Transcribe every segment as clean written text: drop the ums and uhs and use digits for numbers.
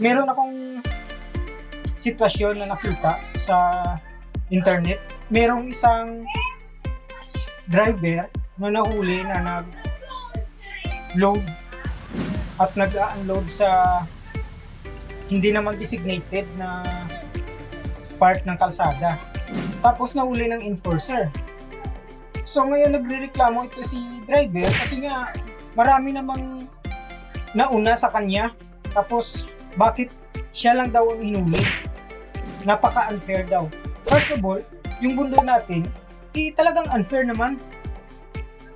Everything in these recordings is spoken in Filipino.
Meron akong sitwasyon na nakita sa internet. Merong isang driver na nahuli na nag-load at nag-unload sa hindi naman designated na part ng kalsada. Tapos nahuli ng enforcer. So ngayon nagrereklamo ito si driver kasi nga marami namang nauna sa kanya. Tapos bakit siya lang daw ang hinuli? Napaka-unfair daw. First of all, yung mundo natin, talagang unfair naman.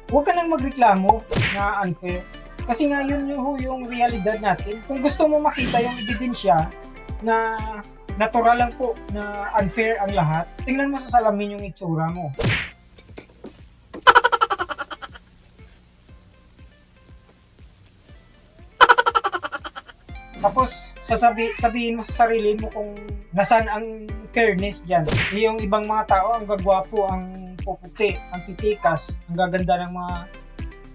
Huwag ka nang magreklamo na unfair. Kasi nga yun yung realidad natin. Kung gusto mo makita yung ebidensya na natural lang po na unfair ang lahat, tingnan mo sa salamin yung itsura mo. Tapos sabihin mo sa sarili mo kung nasaan ang fairness dyan. Yung ibang mga tao, ang gagwapo, ang puputi, ang titikas, ang gaganda ng mga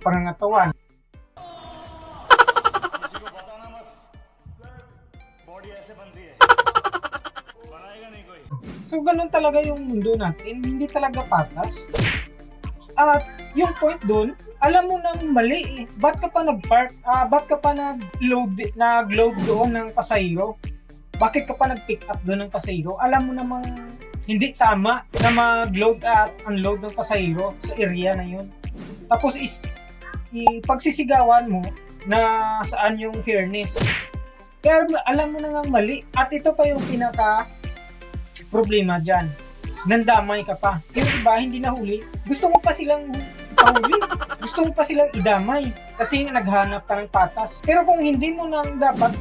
pangangatawan. So ganun talaga yung mundo natin, hindi talaga patas. At yung point doon, alam mo nang mali eh. Ba't ka pa nag-park? Ba't ka pa nag-load doon ng pasahero? Bakit ka pa nag-pick up doon ng pasahero? Alam mo namang hindi tama na mag-load at unload ng pasahero sa area na yun. Tapos pagsisigawan mo na saan yung fairness. Kaya alam mo na nga mali. At ito pa yung pinaka problema dyan. Nandamay ka pa. Yung iba hindi nahuli. Gusto mo pa silang ipahuli. Gusto mo pa silang idamay. Kasi naghanap ka ng patas. Pero kung hindi mo nang dapat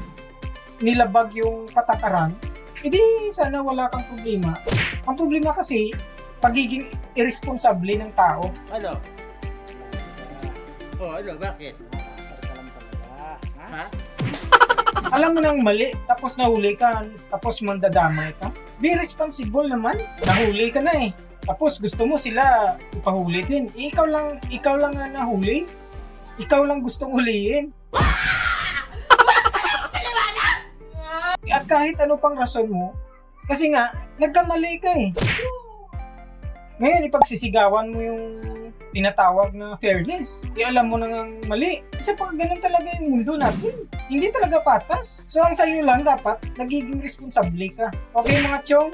nilabag yung patakaran, edi sana wala kang problema. Ang problema kasi, pagiging irresponsable ng tao. Ano? Oh, ano? Bakit? Ha? Alam mo nang mali, tapos nahuli ka, tapos mandadamay ka. Be responsible naman. Nahuli ka na eh. Tapos gusto mo sila ipahuli din. Ikaw lang nga nahuli. Ikaw lang gustong huliin. At kahit ano pang rason mo, kasi nga, nagkamali ka eh. Ngayon, ipagsisigawan mo yung tinatawag na fairness. Alam mo nang mali. Kasi pag ganun talaga yung mundo natin, hindi talaga patas. So, ang sa'yo lang dapat, nagiging responsable ka. Okay mga chong?